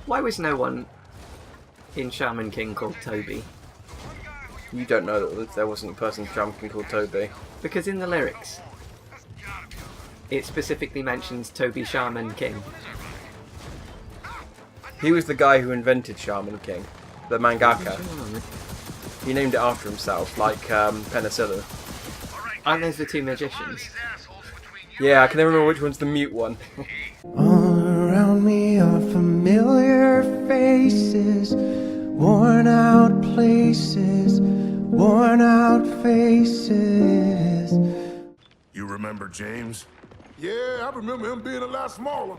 Why was no one in Shaman King called Toby? You don't know that there wasn't a person in Shaman King called Toby. Because in the lyrics, it specifically mentions Toby Shaman King. He was the guy who invented Shaman King, the mangaka. He named it after himself, like penicillin. Aren't those the two magicians? Yeah, I can never remember which one's the mute one. All around me are familiar faces, worn out places, worn out faces. You remember James? Yeah, I remember him being a lot smaller.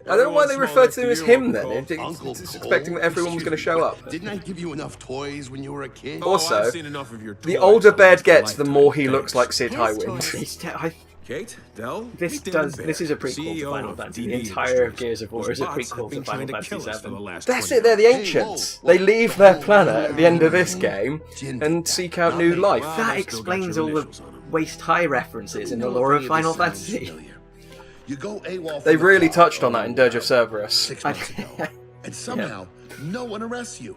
I don't know why they refer to him as him then, Uncle it's Cole? expecting that everyone was going to show up. Didn't I give you enough toys when you were a kid? Also, I've seen enough of your the toys older to Baird last a gets, the lifetime. more he looks Thanks. like Sid Highwind. Kate, Dell, This meet does. David Baird, This is a prequel to CEO Final of Fantasy. DB The entire of Industries, Gears of War whose is a bots have prequel been to Final trying to kill Fantasy us for the VII. last That's 20 it, they're the Hey, ancients. whoa, They leave their planet at the end of this game and seek out new life. Wow. That I've still got explains your all the initials on 'em. waist high references in the lore of Final Fantasy. You go AWOL They from the really top touched on that in Dirge of Cerberus. 6 months ago, and somehow no one arrests you.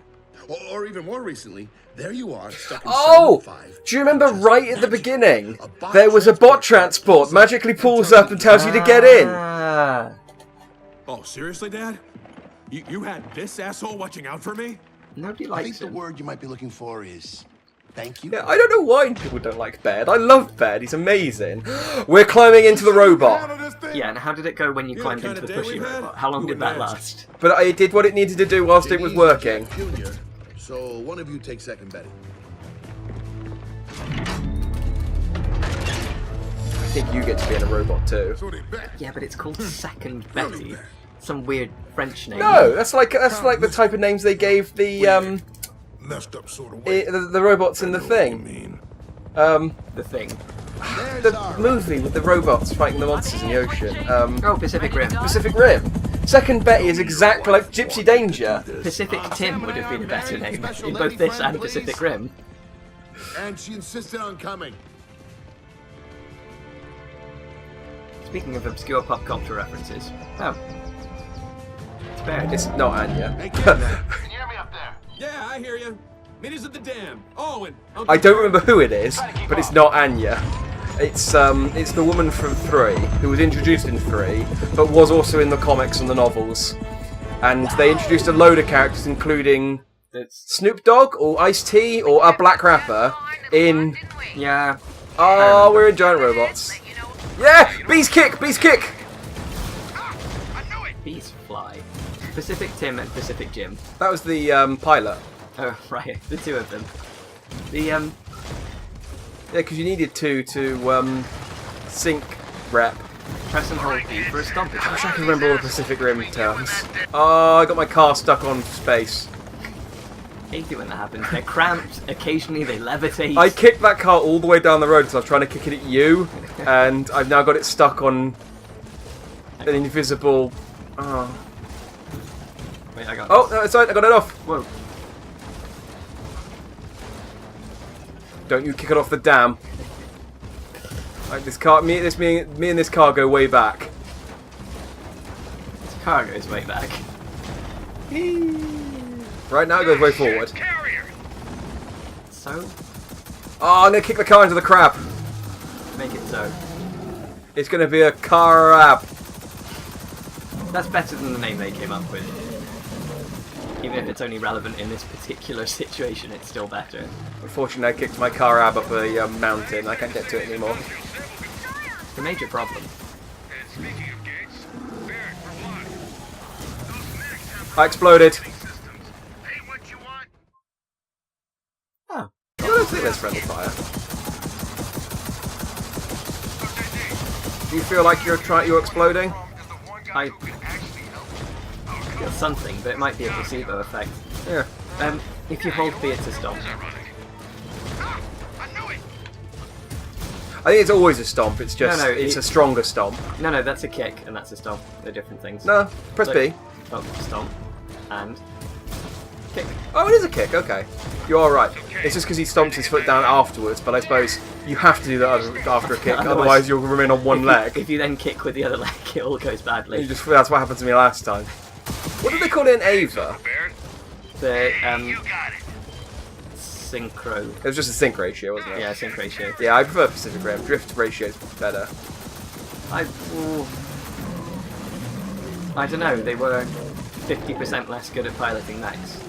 Or even more recently, there you are, stuck in Oh! 705. Do you remember Just right at the magic. beginning? A bot There was a bot transport, magically pulls up and tells you to get in. Ah, Oh, seriously, Dad? You had this asshole watching out for me? nobody I think likes the him. word you might be looking for is thank you. Yeah, I don't know why people don't like Baird. I love Baird, he's amazing. We're climbing into the robot. Yeah, and how did it go when you You're climbed the into the kind of day pushy we've had? robot? How long Who did would that ask? last? But it did what it needed to do whilst it was working. Junior, so one of you take second Betty. I think you get to be in a robot too. So they back. Yeah, but it's called Second Betty. Some weird French name. No, that's like the type of names they gave the Messed up sort of way. the robots in the You thing. mean? The Thing. The movie with the robots fighting the monsters in the ocean. Oh, Pacific Rim. Pacific Rim. Second Betty is exactly like Gypsy Danger. Pacific Tim would have been a better name in both this and Pacific Rim. And she insisted on coming. Speaking of obscure pop culture references. Oh. It's Baird. It's not Anya. Hey, kid, man. Can you hear me up there? Yeah, I hear you. Meet us at the dam. Oh, and I don't remember who it is, but it's not Anya. It's the woman from 3 who was introduced in 3, but was also in the comics and the novels. And they introduced a load of characters, including Snoop Dogg or Ice-T or a black rapper in. Yeah. Oh, we're in giant robots. Yeah, bees kick, bees kick. Bees fly. Pacific Tim and Pacific Jim. That was the pilot. Oh, right. The two of them. The, Yeah, because you needed to sync rep. press and hold B for a stomp I attack. wish I could remember all the Pacific Rim terms. Oh, I got my car stuck on space. I hate it when that happens. They're cramped, occasionally they levitate. I kicked that car all the way down the road because I was trying to kick it at you, and I've now got it stuck on an invisible. Oh, Wait, I got oh this. no, it's right. I got it off. Whoa. Don't you kick it off the dam. Like this car, me and this car go way back. This car goes way back. Right now it goes way forward. So, Oh, I'm gonna kick the car into the crab. make it so. It's gonna be a crab. That's better than the name they came up with. Even if it's only relevant in this particular situation, it's still better. Unfortunately, I kicked my car ab up a mountain. I can't get to it anymore. It's a major problem. I exploded. Oh. I don't think there's friendly fire. Do you feel like you're exploding? I feel something, but it might be a placebo effect. Yeah. If you hold B, it's a stomp. I think it's always a stomp. It's just No, it's a stronger stomp. No, that's a kick, and that's a stomp. They're different things. No, press Look. B. Oh, stomp. And kick. Oh, it is a kick. Okay, you are right. It's just because he stomps his foot down afterwards. But I suppose you have to do that after a kick, Otherwise- otherwise you'll remain on one leg. If you then kick with the other leg, it all goes badly. That's what happened to me last time. What do they call it in Ava? The synchro. It was just a sync ratio, wasn't it? Yeah, sync ratio. Yeah, I prefer Pacific Rim. Drift ratio is better. I don't know. They were 50% less good at piloting mechs.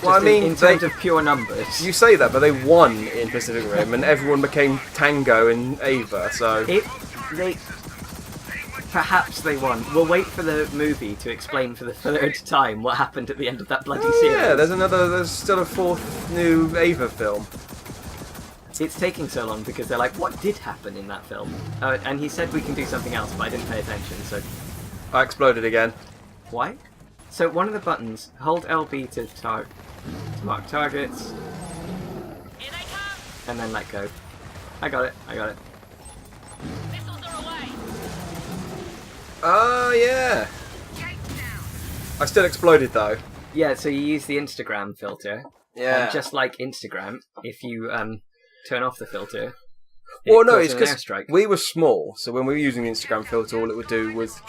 Well, I mean, in terms of pure numbers. You say that, but they won in Pacific Rim, and everyone became Tango in Ava. So Perhaps they won. We'll wait for the movie to explain for the third time what happened at the end of that bloody series. Yeah, there's still a fourth new Ava film. It's taking so long because they're like, what did happen in that film? And he said we can do something else, but I didn't pay attention, so... I exploded again. Why? So one of the buttons, hold LB to mark targets, and then let go. I got it. Oh, yeah. I still exploded, though. Yeah, so you use the Instagram filter. Yeah. And just like Instagram, if you turn off the filter, Well, no, causes it's an because airstrike. we were small, so when we were using the Instagram filter, all it would do was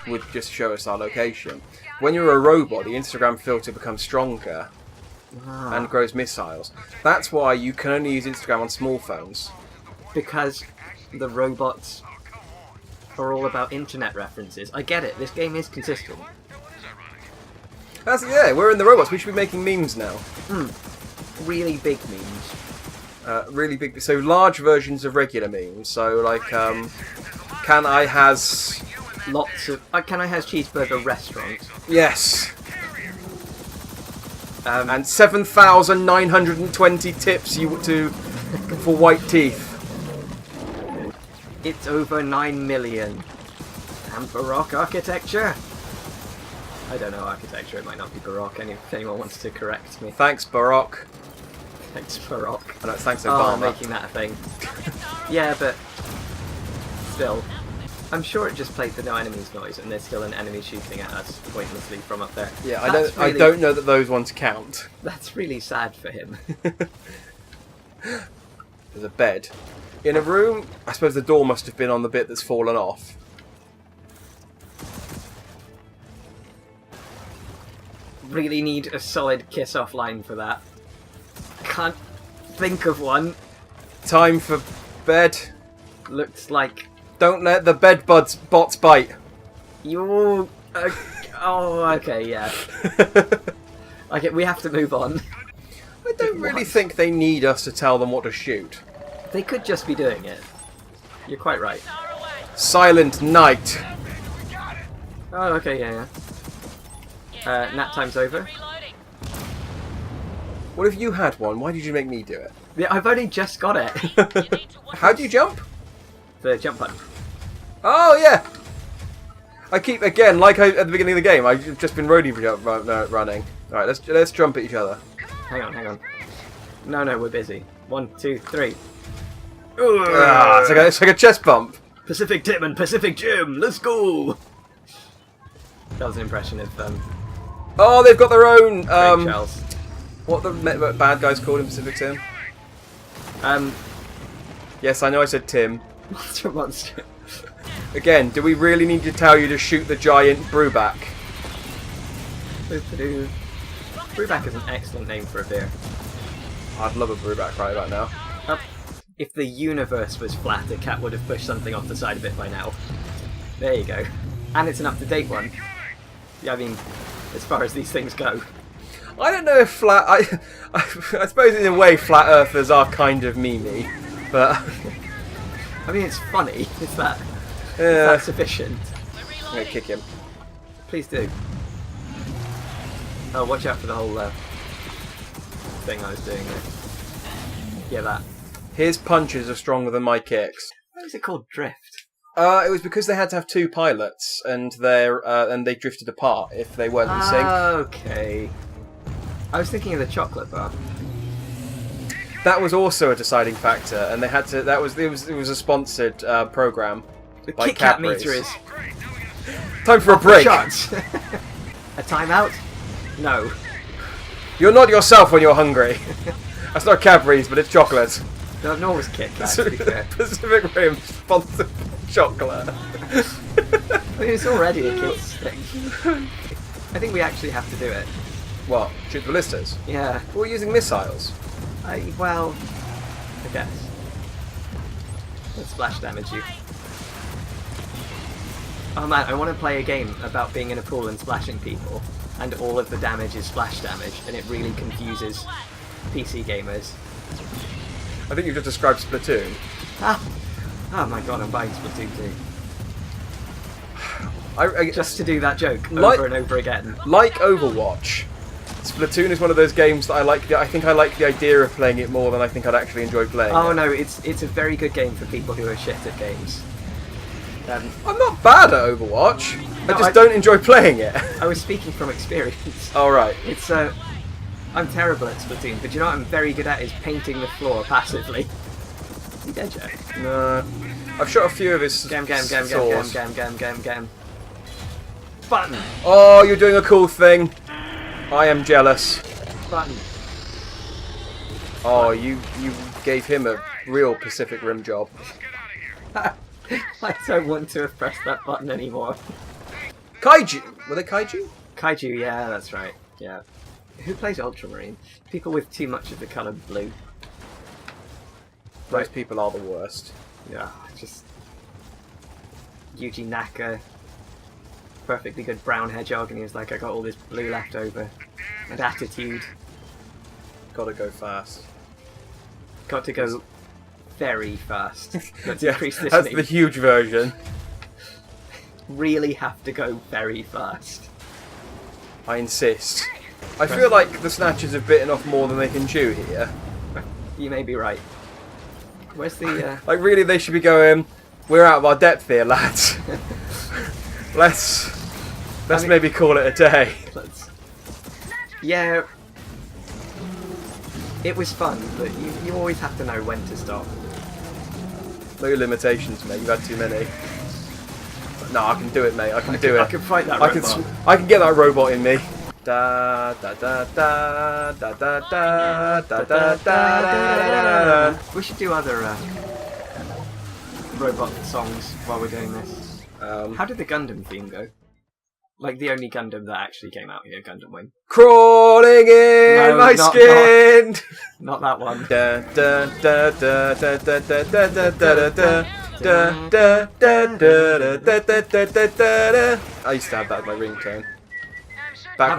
would just show us our location. When you're a robot, the Instagram filter becomes stronger and grows missiles. That's why you can only use Instagram on small phones. Because the robots are all about internet references. I get it, this game is consistent. Yeah, we're in the robots. We should be making memes now. Really big memes. Really big. So large versions of regular memes. So like, can I has? Lots of... Can I Has Cheeseburger Restaurant? Yes. And 7,920 tips for white teeth. It's over 9 million. And Baroque architecture? I don't know architecture, it might not be Baroque, if anyone wants to correct me. Thanks, Barack. Thanks, Baroque. Oh, no, thanks, Oh, Obama. making that a thing. Yeah, but... Still. I'm sure it just played the no enemies noise, and there's still an enemy shooting at us pointlessly from up there. Yeah, That's I don't know that those ones count. That's really sad for him. There's a bed. In a room, I suppose the door must have been on the bit that's fallen off. Really need a solid kiss-off line for that. Can't think of one. Time for bed. Looks like Don't let the bed bots bite. you. Oh, okay, yeah. Okay, we have to move on. I don't really think they need us to tell them what to shoot. They could just be doing it. You're quite right. Silent Night. Oh, okay, yeah. Nap time's over. What if you had one? Why did you make me do it? Yeah, I've only just got it. How do you jump? The jump button. Oh, yeah. I keep, again, like at the beginning of the game, I've just been running. Alright, let's jump at each other. Hang on. No, we're busy. 1, 2, 3. It's like a chest bump. Pacific Tim and Pacific Jim, let's go! That was an impression of Oh, they've got their own, Ray Charles. what the bad guys called in Pacific Tim? Yes, I know I said Tim. Monster. Again, do we really need to tell you to shoot the giant brewback? Brewback is an excellent name for a beer. I'd love a brewback right about now. If the universe was flat, a cat would have pushed something off the side of it by now. There you go. And it's an up-to-date one. Yeah, I mean, as far as these things go. I don't know if I suppose in a way flat earthers are kind of memey, but I mean, it's funny. Is that sufficient? I'm gonna kick him. Please do. Oh, watch out for the whole thing I was doing there. Yeah, that. His punches are stronger than my kicks. Why is it called drift? It was because they had to have two pilots, and they drifted apart if they weren't in sync. Okay. I was thinking of the chocolate bar. That was also a deciding factor, and they had to. It was a sponsored program. The by Kit Kat Cadbury's. meter is Time for a break. shots. A timeout? No. You're not yourself when you're hungry. That's not Cadbury's, but it's chocolate. No, was Kit Kat, to be fair. Pacific Rim sponsored chocolate. I mean, it's already a kid's thing. I think we actually have to do it. What? Shoot the ballistas? Yeah. We're using missiles. Well, I guess. Let's splash damage you. Oh man, I want to play a game about being in a pool and splashing people, and all of the damage is splash damage, and it really confuses PC gamers. I think you've just described Splatoon. Ah! Oh my god, I'm buying Splatoon 2. Just to do that joke over and over again. Like Overwatch, Splatoon is one of those games that I like. I think I like the idea of playing it more than I think I'd actually enjoy playing Oh it. no, it's a very good game for people who are shit at games. I'm not bad at Overwatch. No, I just don't enjoy playing it. I was speaking from experience. All right. It's I'm terrible at Splatoon, but you know what I'm very good at is painting the floor passively. You dead, Joe? No, I've shot a few of his Gam. swords. Button! Oh, you're doing a cool thing. I am jealous. Button. Oh, you gave him a real Pacific Rim job. I don't want to have pressed that button anymore. Kaiju! Were they Kaiju? Kaiju, yeah, that's right. Yeah. Who plays Ultramarine? People with too much of the colour blue. Those people are the worst. Yeah, just Yuji Naka, perfectly good brown hedgehog, and he was like, I got all this blue left over. And attitude. Gotta go fast. Got to go very fast. Let's Yeah, increase this that's name. the huge version. Really have to go very fast. I insist. I feel like the snatchers have bitten off more than they can chew here. You may be right. Where's the Like, really, they should be going, we're out of our depth here, lads. Let's maybe call it a day. let's... Yeah. It was fun, but you always have to know when to stop. No limitations, mate. You've had too many. No, I can do it, mate. I can do it. I can fight that I robot. I can get that robot in me. Da da da da da da da da da da. We should do other robot songs while we're doing this. How did the Gundam theme go? Like the only Gundam that actually came out here, Gundam Wing. Crawling in No, my not- skin. Not that one. Da da da da da da da da da da da. Da, da, da, da, da, da, da, da, da. I used to have that as my ringtone. Back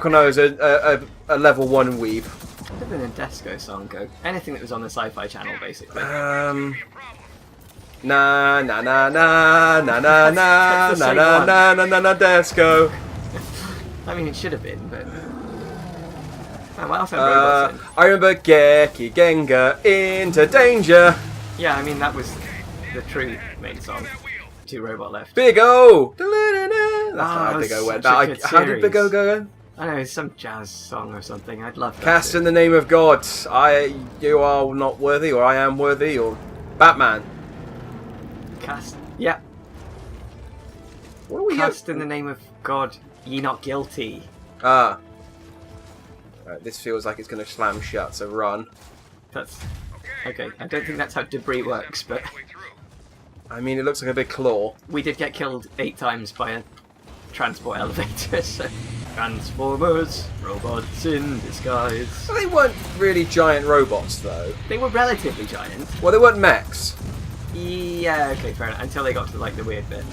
when I was a level 1 weeb. Could have been a Desco song go. Anything that was on the Sci-Fi Channel, basically. Na na na na na na na na That's the na same na na na Desco. I mean, it should have been, but... Man, what else had robots in? I remember Geki Genga into danger. Yeah, I mean, that was the true main song. 2 robot left. Big O. That's not how Big O went. such a good How did Big O series. go? I know, it's some jazz song or something. I'd love that. Cast too. in the name of God. You are not worthy, or I am worthy, or Batman. Cast. Yeah. What are we Cast in the name of God, ye not guilty. Ah. Right, this feels like it's going to slam shut, so run. That's... Okay, I don't think that's how debris works, but... I mean, it looks like a big claw. We did get killed 8 times by a transport elevator, so... Transformers, robots in disguise. Well, they weren't really giant robots, though. They were relatively giant. Well, they weren't mechs. Yeah, okay, fair enough. Until they got to, like, the weird bit.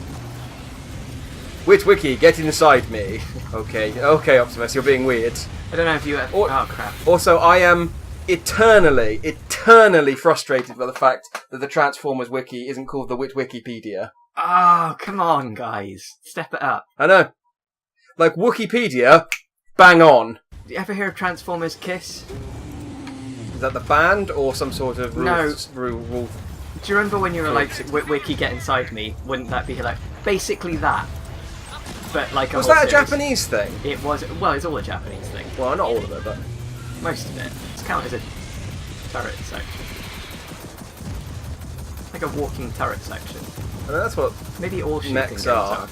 Witwicky, get inside me. Okay, Optimus, you're being weird. I don't know if you ever... Or- Oh, crap. Also, I am eternally frustrated by the fact that the Transformers wiki isn't called the Witwikipedia. Oh, come on, guys. Step it up. I know. Like, Wikipedia, bang on. Do you ever hear of Transformers Kiss? Is that the band or some sort of No. rule? Do you remember when you were like, Wiki, get inside me? Wouldn't that be like basically that? But like a Was whole that a series. Japanese thing? It was. Well, it's all a Japanese thing. Well, not all of it, but... Most of it. It's counted as a turret section. Like a walking turret section. I mean, that's what Maybe all shooting mechs games are.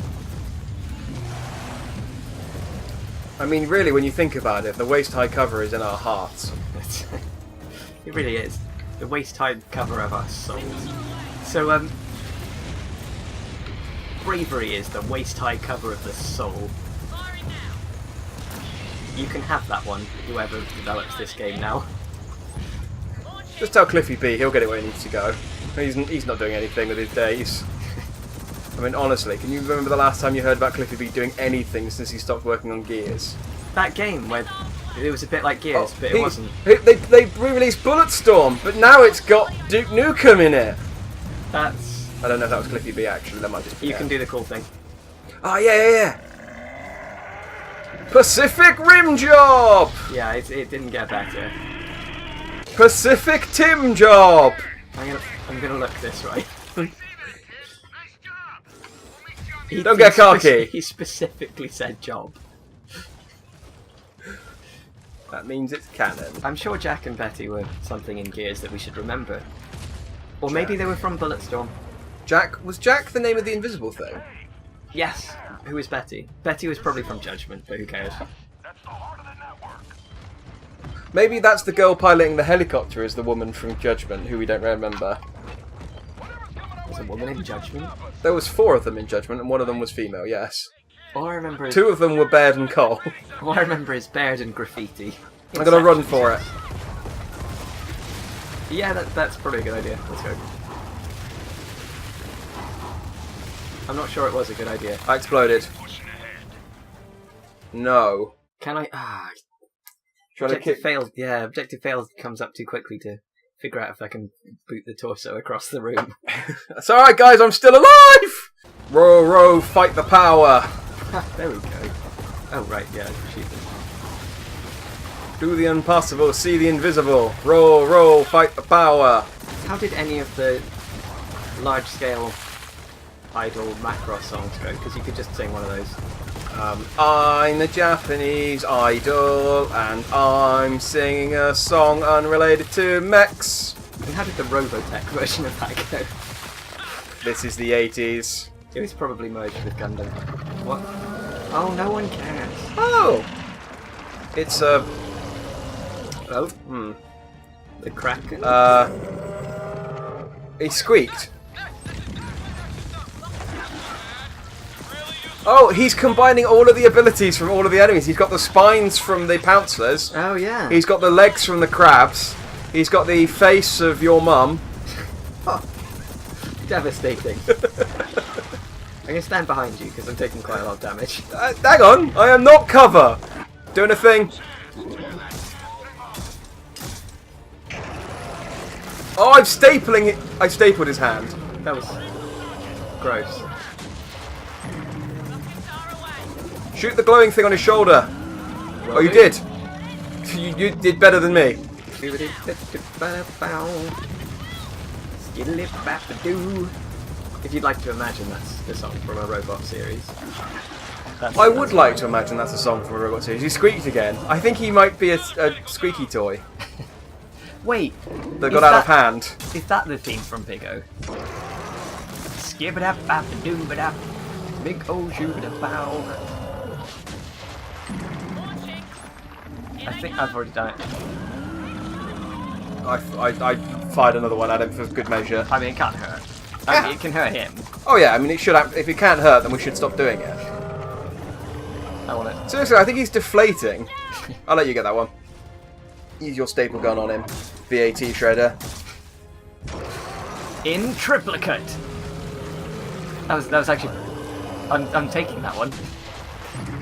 I mean, really, when you think about it, the waist-high cover is in our hearts. It really is. The waist-high cover of our souls. So, bravery is the waist-high cover of the soul. You can have that one, whoever develops this game now. Just tell Cliffy B, he'll get it where he needs to go. He's not doing anything with his days. I mean, honestly, can you remember the last time you heard about Cliffy B doing anything since he stopped working on Gears? That game where it was a bit like Gears, but it wasn't. They re-released Bulletstorm, but now it's got Duke Nukem in it. That's... I don't know if that was Cliffy B actually, that might just be You can do the cool thing. Oh, yeah. Pacific Rim Job! Yeah, it didn't get better. Pacific Tim Job! I'm gonna look this right. Don't get cocky! He specifically said job. That means it's canon. I'm sure Jack and Betty were something in Gears that we should remember. Or maybe they were from Bulletstorm. Was Jack the name of the invisible thing? Yes. Who was Betty? Betty was probably from Judgment, but who cares? Maybe that's the girl piloting the helicopter is the woman from Judgment, who we don't remember. There's a woman in Judgment? There was 4 of them in Judgment, and one of them was female, yes. All I remember is... 2 of them were Baird and Cole. All I remember is Baird and Graffiti. I'm gonna run for it. Yeah, that's probably a good idea. Let's go. I'm not sure it was a good idea. I exploded. No. Can I... Trying to Objective kick... failed. Yeah, objective failed comes up too quickly to figure out if I can boot the torso across the room. It's alright guys, I'm still alive! Row, fight the power! There we go. Oh right, yeah, shoot them. Do the impossible, see the invisible. Row, fight the power! How did any of the large-scale idol Macross songs go? Because you could just sing one of those. I'm the Japanese idol, and I'm singing a song unrelated to mechs. And how did the Robotech version of that go? This is the 80s. It was probably merged with Gundam. What? Oh, no one cares. Oh! It's a... Oh? The Kraken? He squeaked. Oh, he's combining all of the abilities from all of the enemies. He's got the spines from the Pouncers. Oh, yeah. He's got the legs from the crabs. He's got the face of your mum. Oh, devastating. I'm going to stand behind you because I'm taking quite a lot of damage. Hang on, I am not cover. Doing a thing. Oh, I'm stapling it. I stapled his hand. That was gross. Shoot the glowing thing on his shoulder. Oh, you did. You did better than me. If you'd like to imagine that's the song from a robot series. I would like to imagine that's a song from a robot series. He squeaked again. I think he might be a squeaky toy. Wait. That got out of hand. Is that the theme from Piggo? Skip-a-dap-bap-a-doo-ba-dap. Big ol' shoot-a-bow. I think I've already done it. I fired another one at him for good measure. I mean, it can't hurt. I mean, it can hurt him. Oh yeah, I mean it should. If it can't hurt, then we should stop doing it. I want it. Seriously, I think he's deflating. I'll let you get that one. Use your staple gun on him, BAT shredder. In triplicate. That was actually. I'm taking that one.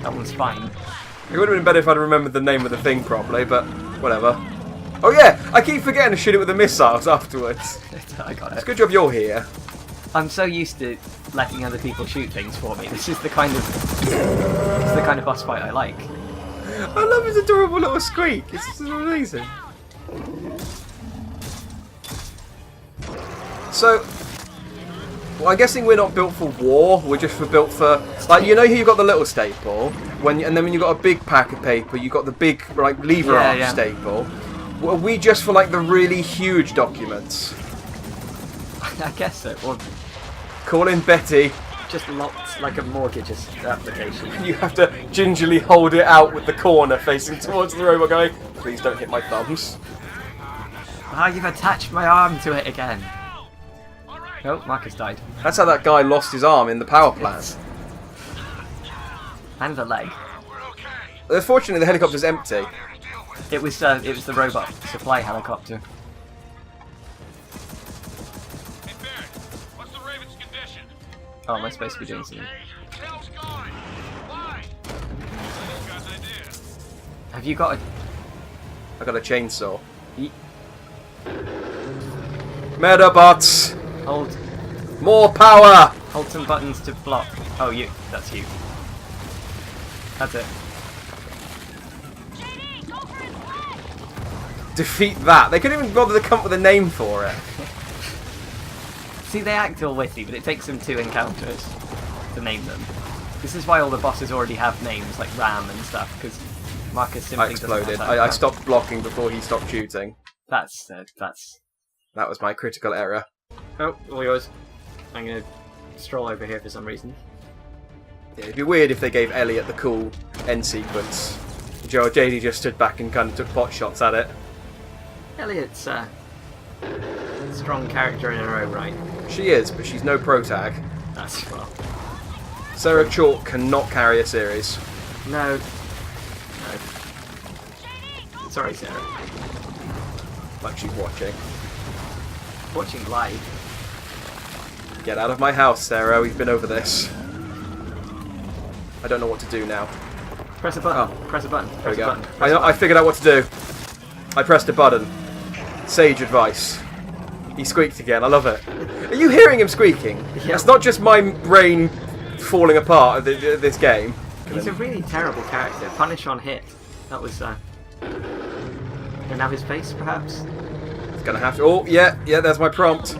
That one's fine. It would have been better if I'd remembered the name of the thing properly, but whatever. Oh yeah, I keep forgetting to shoot it with the missiles afterwards. I got It's it. a good job you're here. I'm so used to letting other people shoot things for me. This is the kind of boss fight I like. I love his adorable little squeak. It's just amazing. So, well, I'm guessing we're not built for war. We're just built for, like, you know, how you've got the little staple, and then when you've got a big pack of paper, you've got the big like lever arm staple. Are we just for like the really huge documents? I guess so. Or Call in Betty. just locked like a mortgage application. You have to gingerly hold it out with the corner facing towards the robot going, please don't hit my thumbs. Ah, you've attached my arm to it again. Oh, Marcus died. That's how that guy lost his arm in the power plant. And the leg. Fortunately, the helicopter's empty. It was the robot supply helicopter. Hey, Barrett, what's the Raven's condition? Oh, am I supposed to be doing something? Tail's gone. Why? This guy's idea. Have you got a... I got a chainsaw. Metabots! Hold More power! some buttons to block. Oh, you. That's you. That's it. Defeat that. They couldn't even bother to come up with a name for it. See, they act all witty, but it takes them 2 encounters to name them. This is why all the bosses already have names, like Ram and stuff, because Marcus simply I doesn't have exploded. that. I stopped blocking before he stopped shooting. That's... That was my critical error. Oh, all yours. I'm gonna stroll over here for some reason. Yeah, it'd be weird if they gave Elliot the cool end sequence. JD just stood back and kind of took pot shots at it. Elliot's a strong character in her own right. She is, but she's no pro tag. That's well. Sarah Chalk cannot carry a series. No. Sorry, Sarah. Like she's watching. Watching live. Get out of my house, Sarah. We've been over this. I don't know what to do now. Press a button. Oh. Press a button. There Press we a go. button. Press a I button. figured out what to do. I pressed a button. Sage advice. He squeaked again. I love it. Are you hearing him squeaking? Yeah. That's not just my brain falling apart of this game. He's a really terrible character. Punish on hit. That was, and now his face, perhaps? It's gonna have to. Oh, yeah, there's my prompt.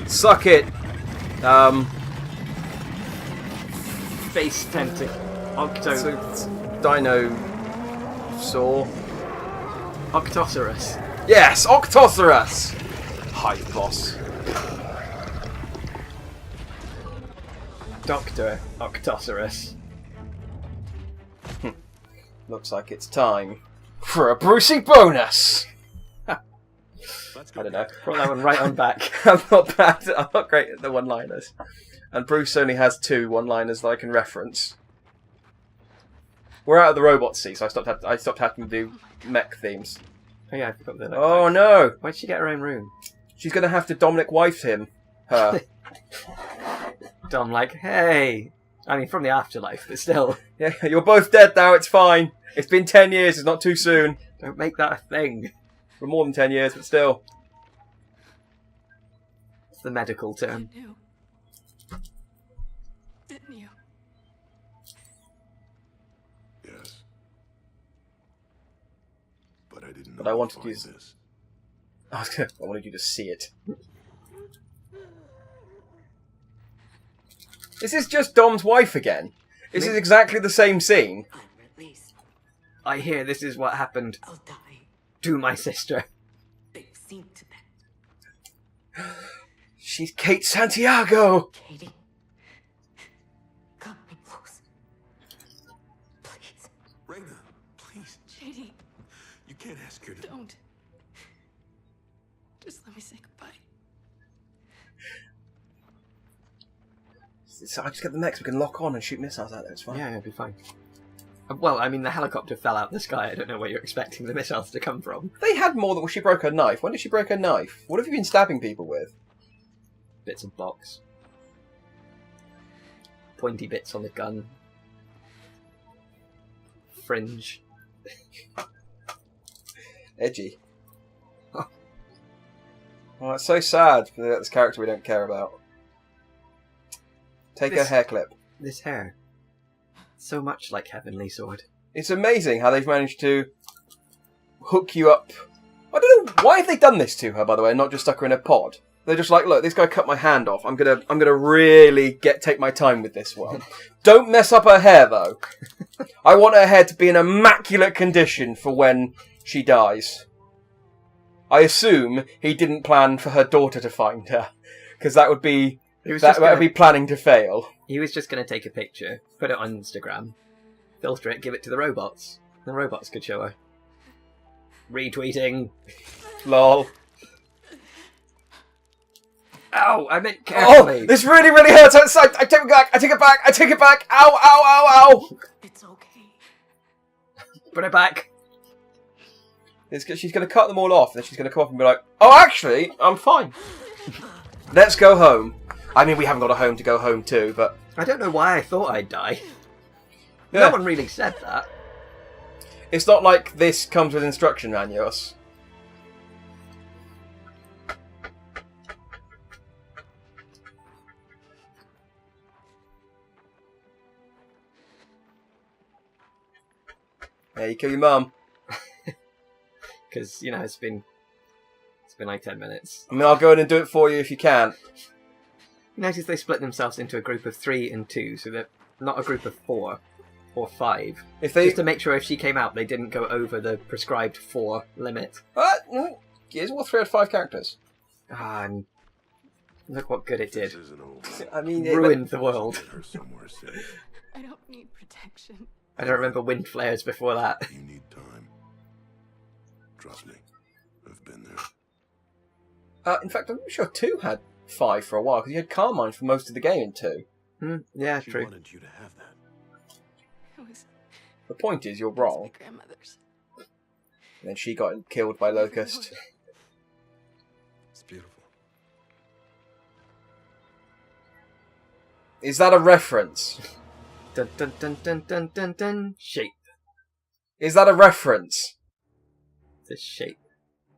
Suck it. Face tentacle. Octo... Dino saw. Octocerus. Yes, Octocerus. Hive boss. Doctor Octocerus. Looks like it's time for a Brucey bonus. Let's go. I don't know. Brought that one right on back. I'm not bad. I'm not great at the one-liners. And Bruce only has 2 one-liners that I can reference. We're out of the robot sea, so I stopped having to do mech themes. Oh yeah, I forgot that. Oh no! Why'd she get her own room? She's gonna have to Dominic wife him. Her. Dom like, hey! I mean, from the afterlife, but still. Yeah, you're both dead now, it's fine. It's been 10 years, it's not too soon. Don't make that a thing. For more than 10 years, but still. It's the medical term. Knew. Didn't you? Yes. But I didn't know. But I you'd wanted find you to- this. I wanted you to see it. This is just Dom's wife again. This is exactly the same scene. I'm released. I hear this is what happened I'll die. to my sister. They've seen to that. She's Kate Santiago! Katie. Come in close. Please. Raina, please. Katie, You can't ask her to. don't. Just let me say goodbye. So I just get the mechs, we can lock on and shoot missiles out there, it's fine. Yeah, it'll be fine. Well, I mean, the helicopter fell out of the sky. I don't know where you're expecting the missiles to come from. They had more than... Well, she broke her knife. When did she break her knife? What have you been stabbing people with? Bits of box. Pointy bits on the gun. Fringe. Edgy. Oh, it's so sad for this character we don't care about. Take her This- hair clip. This hair. So much like Heavenly Sword. It's amazing how they've managed to hook you up. I don't know, why have they done this to her, by the way, and not just stuck her in a pod? They're just like, look, this guy cut my hand off. I'm gonna really take my time with this one. Don't mess up her hair, though. I want her hair to be in immaculate condition for when she dies. I assume he didn't plan for her daughter to find her, because that would be planning to fail. He was just going to take a picture, put it on Instagram, filter it, give it to the robots. The robots could show her. Retweeting. Lol. Ow! I meant Oh, carefully. this really, really hurts outside. I take it back. I take it back. I take it back. Ow, ow, ow, ow. It's okay. Put it back. She's going to cut them all off, and then she's going to come up and be like, oh, actually, I'm fine. Let's go home. I mean, we haven't got a home to go home to, but... I don't know why I thought I'd die. Yeah. No one really said that. It's not like this comes with instruction manuals. Yeah, you kill your mum. Because, you know, it's been like 10 minutes. I mean, I'll go in and do it for you if you can. You notice they split themselves into a group of 3 and 2, so they're not a group of 4 or 5. If they... Just to make sure if she came out, they didn't go over the prescribed 4 limit. Gears of War 3 had 5 characters. Ah, and look what good it did. This isn't over. I mean, Ruined the world. Get her somewhere safe. I don't need protection. I don't remember wind flares before that. You need time. Trust me. I've been there. In fact, I'm sure 2 had 5 for a while, because you had Carmine for most of the game in 2. Yeah, She true. wanted you to have that. It was The point is, you're my wrong. grandmother's. And then she got killed by Locust. It's beautiful. Is that a reference? Dun dun dun dun dun dun dun. Shape. Is that a reference? The shape.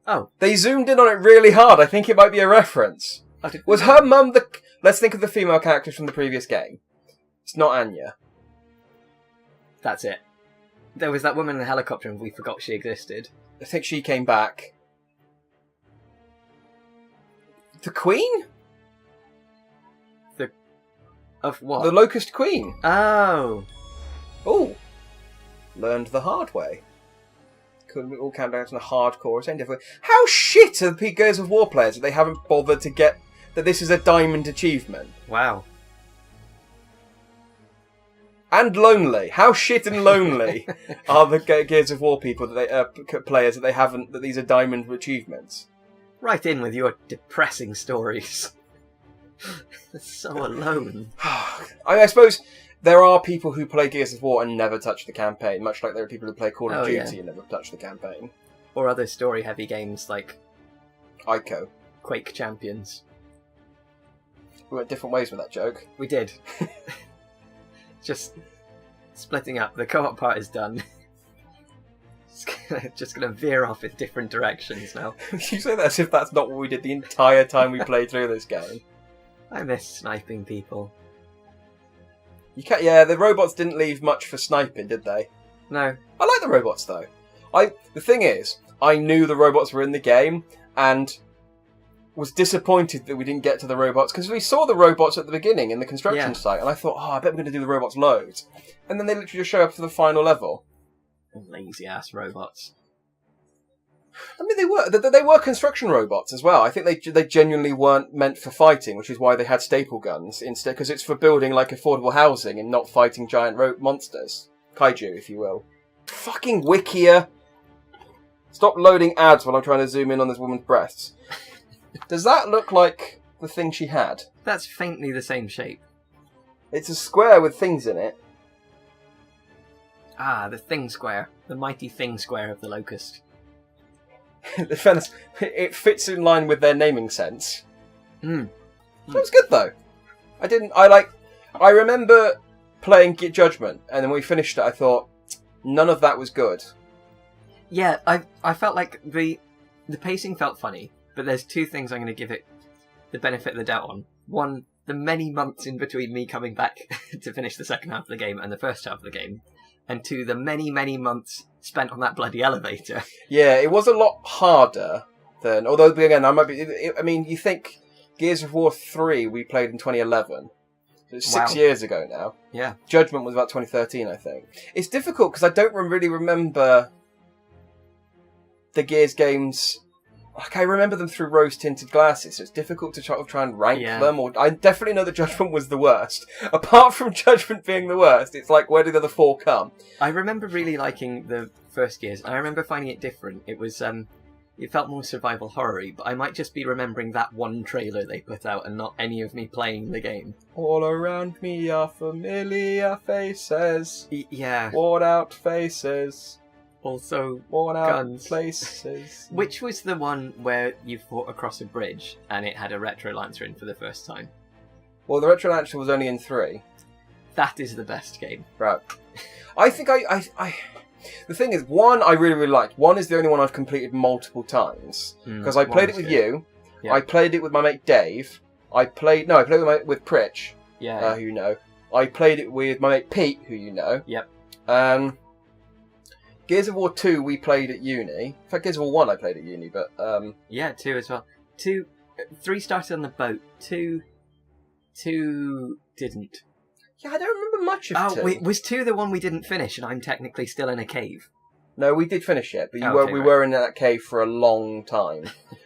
Oh, They zoomed in on it really hard. I think it might be a reference. I did. Was her mum the... Let's think of the female characters from the previous game. It's not Anya. That's it. There was that woman in the helicopter and we forgot she existed. I think she came back. The Queen? Of what? The Locust Queen. Oh. Oh. Learned the hard way. Couldn't all count down to the hardcore end of it. How shit are the Gears of War players that they haven't bothered to get that this is a diamond achievement? Wow. And lonely. How shit and lonely are the Gears of War people that they players that they haven't that these are diamond achievements? Right in with your depressing stories. So alone. I suppose there are people who play Gears of War and never touch the campaign, much like there are people who play Call of Oh, Duty yeah. and never touch the campaign. Or other story-heavy games like Ico. Quake Champions. We went different ways with that joke. We did. Just splitting up. The co-op part is done. Just gonna veer off in different directions now. You say that as if that's not what we did the entire time we played through this game. I miss sniping people. You can't. Yeah, the robots didn't leave much for sniping, did they? No. I like the robots though. The thing is, I knew the robots were in the game and was disappointed that we didn't get to the robots because we saw the robots at the beginning in the construction Yeah. site, and I thought, I bet we're going to do the robots loads, and then they literally just show up for the final level. Lazy ass robots. I mean, they were construction robots as well. I think they genuinely weren't meant for fighting, which is why they had staple guns instead, because it's for building like affordable housing and not fighting giant monsters, kaiju, if you will. Fucking Wikia. Stop loading ads while I'm trying to zoom in on this woman's breasts. Does that look like the thing she had? That's faintly the same shape. It's a square with things in it. Ah, the Thing Square. The mighty Thing Square of the Locust. It fits in line with their naming sense. Hmm. That was good though. I remember playing Judgment, and then when we finished it, I thought none of that was good. Yeah, I felt like the pacing felt funny, but there's two things I'm going to give it the benefit of the doubt on. One, the many months in between me coming back to finish the second half of the game and the first half of the game. And two, the many, many months spent on that bloody elevator. Yeah, it was a lot harder than... Although, again, I mean, you think Gears of War 3 we played in 2011. It's 6 Wow. years ago now. Yeah. Judgment was about 2013, I think. It's difficult because I don't really remember the Gears games... Like, I remember them through rose-tinted glasses, so it's difficult to try and rank Yeah. them. Or I definitely know that Judgment was the worst. Apart from Judgment being the worst, it's like, where did the other four come? I remember really liking the first Gears. I remember finding it different. It was It felt more survival horror-y, but I might just be remembering that one trailer they put out and not any of me playing the game. All around me are familiar faces. Yeah. Worn out faces. Also, Worn out guns. places. Which was the one where you fought across a bridge and it had a Retro Lancer in for the first time? Well, the Retro Lancer was only in 3. That is the best game. Right. I think I the thing is, 1 I really, really liked. 1 is the only one I've completed multiple times. Because I played it with you. Yeah. I played it with my mate Dave. I played it with Pritch, Yeah. who you know. I played it with my mate Pete, who you know. Yep. Gears of War 2 we played at uni. In fact, Gears of War 1 I played at uni, but... Yeah, 2 as well. 3 started on the boat. 2 didn't. Yeah, I don't remember much of 2. Oh, wait, was 2 the one we didn't finish and I'm technically still in a cave? No, we did finish it, but Okay, we right. were in that cave for a long time.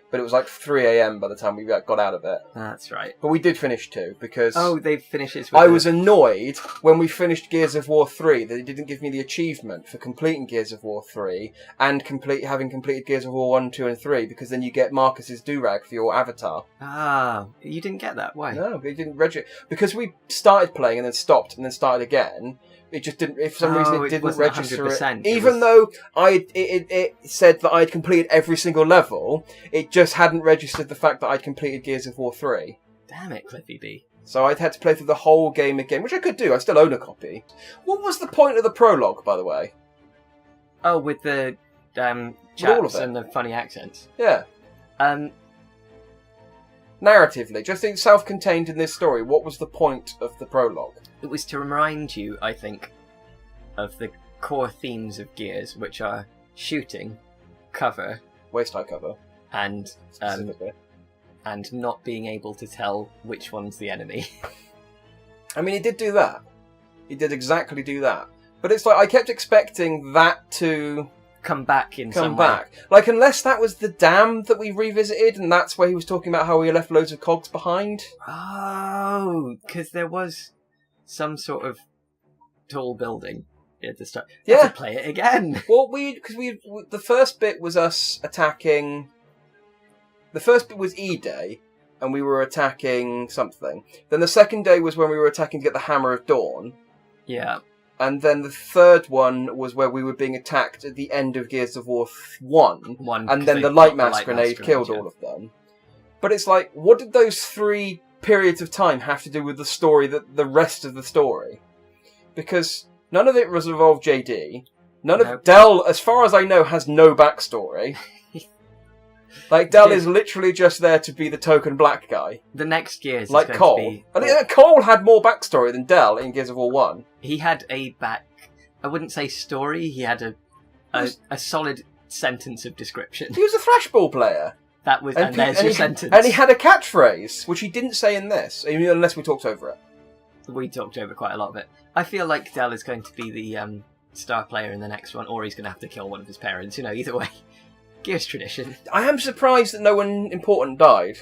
But it was like 3 a.m. by the time we got out of it. That's right. But we did finish 2, because... Oh, they finished it with I was annoyed when we finished Gears of War 3 that it didn't give me the achievement for completing Gears of War 3 and having completed Gears of War 1, 2 and 3, because then you get Marcus's do-rag for your avatar. Ah, you didn't get that? Why? No, it didn't register. Because we started playing and then stopped and then started again, it just didn't, for some reason it didn't wasn't register 100%, it. Even though it said that I'd completed every single level, it just hadn't registered the fact that I'd completed Gears of War 3. Damn it, Cliffy B. So I'd had to play through the whole game again, which I could do. I still own a copy. What was the point of the prologue, by the way? Oh, with the all of chaps it. and the funny accents. Yeah. Narratively, just think self-contained in this story, what was the point of the prologue? It was to remind you, I think, of the core themes of Gears, which are shooting, cover, Waist-high cover, and specifically. and not being able to tell which one's the enemy. I mean, he did do that. He did exactly do that. But it's like, I kept expecting that to Come back in come some back. way. Like, unless that was the dam that we revisited, and that's where he was talking about how he left loads of cogs behind. Oh, because there was some sort of tall building at the start. Yeah. To play it again. Well, the first bit was us attacking. The first bit was E-Day, and we were attacking something. Then the second day was when we were attacking to get the Hammer of Dawn. Yeah. And then the third one was where we were being attacked at the end of Gears of War 1. And then the Light Mass grenade killed all of them. But it's like, what did those 3 periods of time have to do with the story, the rest of the story? Because none of it was involved JD. Nope. Del, as far as I know, has no backstory. Like, Del is literally just there to be the token black guy. The next Gears Like is going Cole. to be... I think Cole had more backstory than Del in Gears of War 1. He had I wouldn't say story, he had a solid sentence of description. He was a thrashball player. That was, and there's your sentence. And he had a catchphrase, which he didn't say in this, unless we talked over it. We talked over quite a lot of it. I feel like Del is going to be the star player in the next one, or he's going to have to kill one of his parents, either way. Gears tradition. I am surprised that no one important died.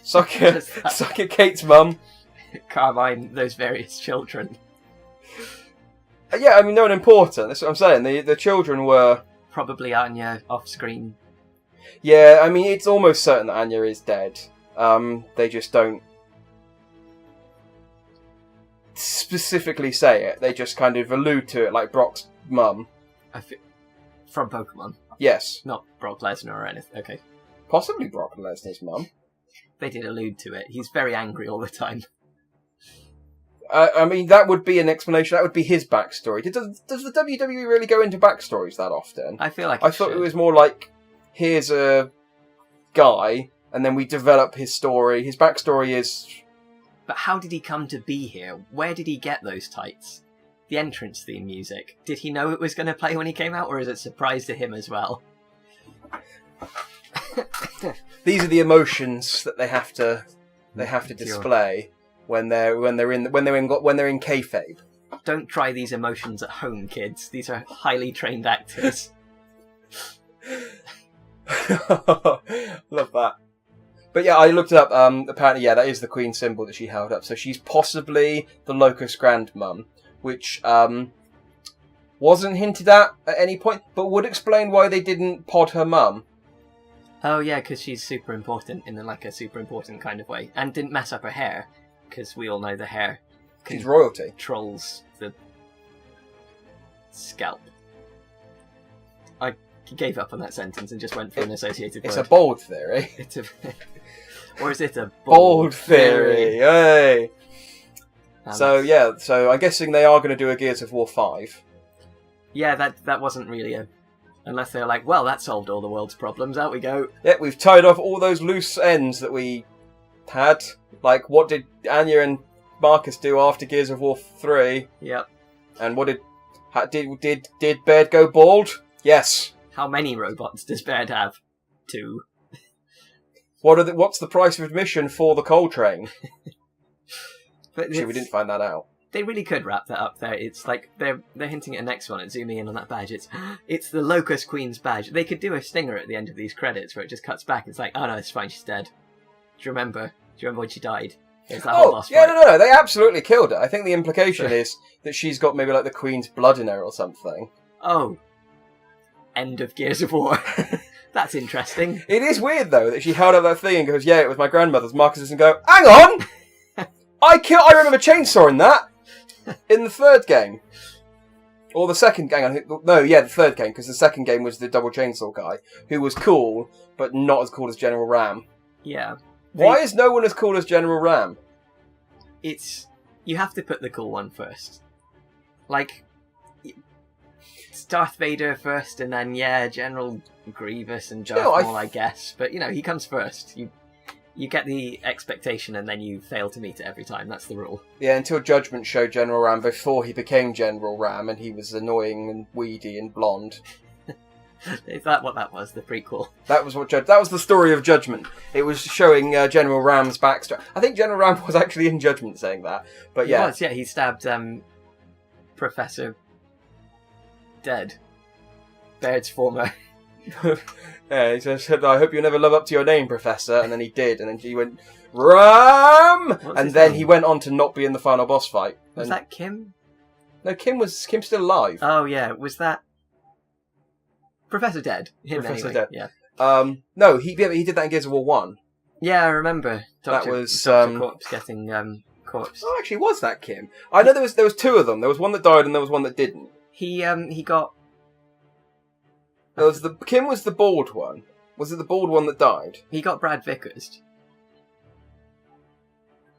Suck Does that- Suck it, Kate's mum. Carmine, those various children. Yeah, I mean, no one important. That's what I'm saying. The children were... Probably Anya off screen. Yeah, I mean, it's almost certain that Anya is dead. They just don't specifically say it. They just kind of allude to it, like Brock's mum. From Pokemon. Yes. Not Brock Lesnar or anything. Okay. Possibly Brock Lesnar's mum. They did allude to it. He's very angry all the time. I mean, that would be an explanation. That would be his backstory. Does the WWE really go into backstories that often? I feel like I thought it was more like, here's a guy, and then we develop his story. His backstory is... But how did he come to be here? Where did he get those tights? The entrance theme music. Did he know it was going to play when he came out, or is it a surprise to him as well? These are the emotions that they have to display when they're in kayfabe. Don't try these emotions at home, kids. These are highly trained actors. Love that. But yeah, I looked it up. Apparently, yeah, that is the Queen symbol that she held up. So she's possibly the Locust Grandmum, which wasn't hinted at any point, but would explain why they didn't pod her mum. Oh yeah, because she's super important in like a super important kind of way, and didn't mess up her hair, because we all know the hair She's royalty. controls the scalp. I gave up on that sentence and just went for an associated It's word. a bold theory. It's a, or is it a Bold theory. Hey. So Um, yeah, so I'm guessing they are going to do a Gears of War 5. yeah, that wasn't really a. Unless they're like, well, that solved all the world's problems. Out we go. Yeah, we've tied off all those loose ends that we had. Like, what did Anya and Marcus do after Gears of War 3? Yep. And what did Baird go bald? Yes. How many robots does Baird have? 2. What's the price of admission for the coal train? But Actually, we didn't find that out. They really could wrap that up there. It's like they're hinting at the next one and zooming in on that badge. It's the Locust Queen's badge. They could do a stinger at the end of these credits where it just cuts back. It's like, oh no, it's fine, she's dead. Do you remember? when she died? It's that whole Oh, boss yeah, fight. no, they absolutely killed her. I think the implication is that she's got maybe like the Queen's blood in her or something. Oh. End of Gears of War. That's interesting. It is weird though that she held up that thing and goes, "Yeah, it was my grandmother's." Marcus doesn't go, "Hang on, I remember chainsawing that in the third game, or the second. Hang on, no, yeah, the third game, because the second game was the double chainsaw guy who was cool, but not as cool as General Ram. Yeah. Why is no one as cool as General Ram? It's... You have to put the cool one first. Like... It's Darth Vader first, and then, yeah, General Grievous and Darth Maul, I guess. But, he comes first. You get the expectation, and then you fail to meet it every time. That's the rule. Yeah, until Judgment showed General Ram before he became General Ram, and he was annoying and weedy and blonde. Is that what that was, the prequel? That was that was the story of Judgment. It was showing General Ram's backstory. I think General Ram was actually in Judgment saying that, but He yeah, was, he stabbed Professor Dead. Baird's former... yeah. He said, "I hope you never live up to your name, Professor," and then he did, and then he went Ram, and his then name? he went on to not be in the final boss fight. Was And- that Kim? No, Kim's still alive. Oh, yeah, was that... Professor Dead. Him Professor anyway. Dead. Yeah. No, he did that in Gears of War 1. Yeah, I remember. Dr. was, Dr. Corpse getting corpse. Oh, actually, was that Kim? I know there was two of them. There was one that died and there was one that didn't. He got... There was Kim was the bald one. Was it the bald one that died? He got Brad Vickers.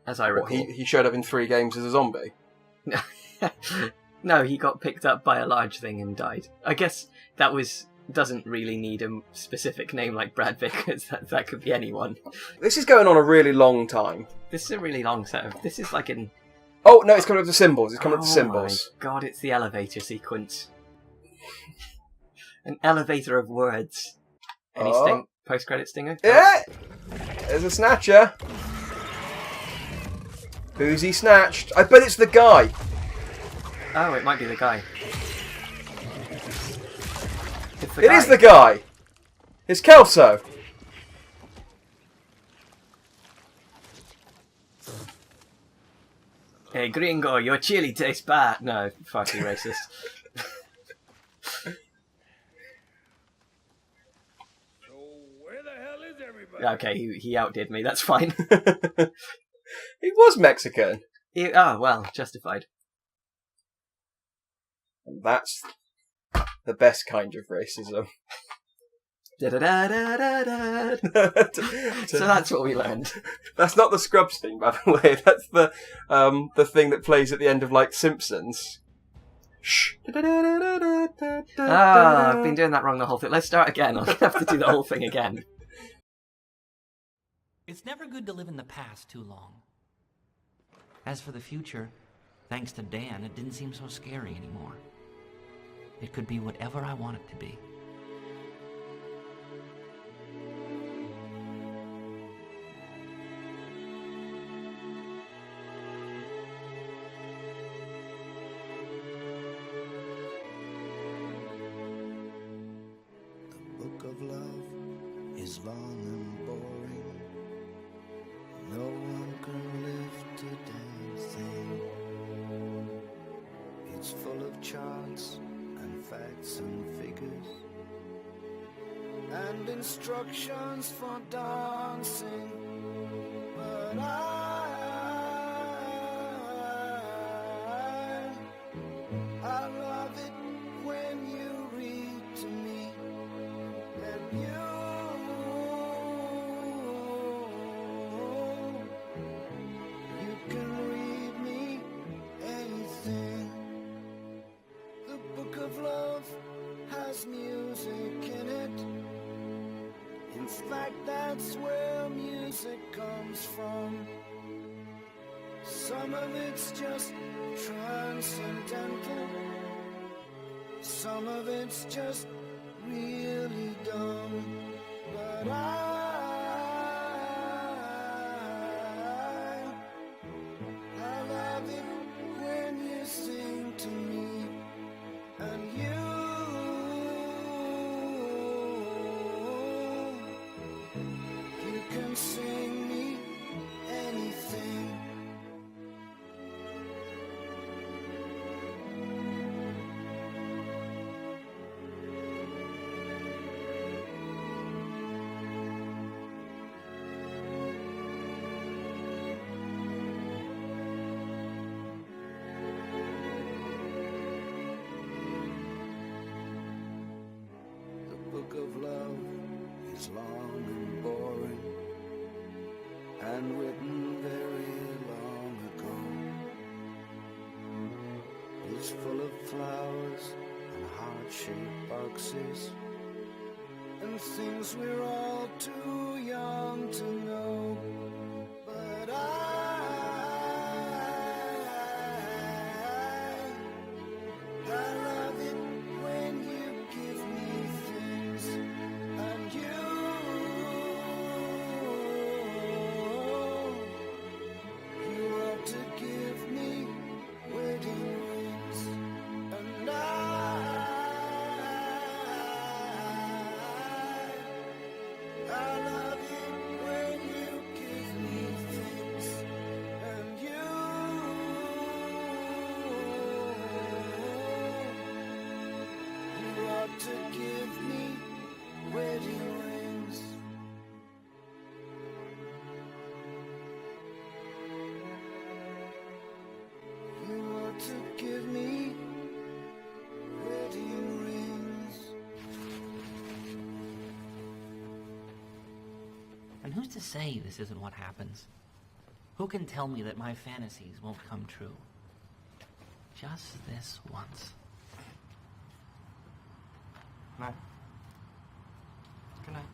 As I Or recall. he showed up in 3 games as a zombie. No, he got picked up by a large thing and died. I guess that doesn't really need a specific name like Brad Vickers. That could be anyone. This is going on a really long time. This is a really long set of... This is like an... Oh, no, it's coming up to symbols. It's coming up to symbols. Oh my god, it's the elevator sequence. An elevator of words. Any Oh. post-credit stinger? Yeah! There's a snatcher. Who's he snatched? I bet it's the guy. Oh, it might be the guy. It's the It guy. is the guy. It's Kelso. Hey, gringo, your chili tastes bad. No, fucking racist. So where the hell is everybody? Okay, he outdid me. That's fine. He was Mexican. Well, justified. That's the best kind of racism. Da-da-da-da-da-da. So that's what we learned. That's not the Scrubs thing, by the way. That's the thing that plays at the end of like Simpsons. Shh. I've been doing that wrong the whole thing. Let's start again. I'll have to do the whole thing again. It's never good to live in the past too long. As for the future, thanks to Dan, it didn't seem so scary anymore. It could be whatever I want it to be. The book of love is long and boring. No one can lift a damn thing. It's full of charts and facts and figures, and and instructions for dancing. But I love it when you read to me, and you can read me anything. The book of love has music in it. In fact, that's where music comes from. Some of it's just transcendental. Some of it's just really dumb. But I love it when you sing to me, and you can sing me anything. The book of love is long and boring, and written very long ago. It's full of flowers and heart-shaped boxes, and things we're all too young to know. But I love it when you give me things, and you ought to give me wedding rings, and I love it when you give me things, and you ought to give me wedding rings. You ought to give me wedding rings. And who's to say this isn't what happens? Who can tell me that my fantasies won't come true? Just this once. Night. Good night.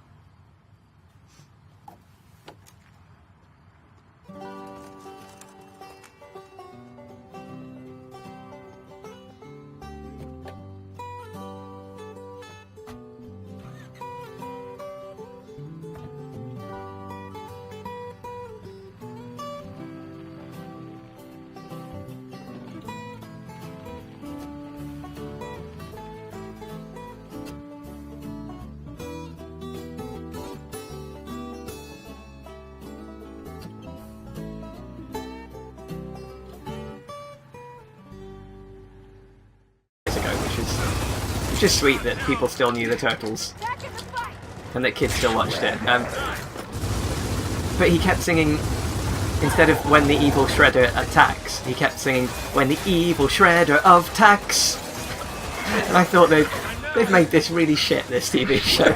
Which is sweet that people still knew the Turtles and that kids still watched it. But he kept singing, instead of "When the Evil Shredder Attacks," he kept singing "When the Evil Shredder of Tax." And I thought they've made this really shit, this TV show.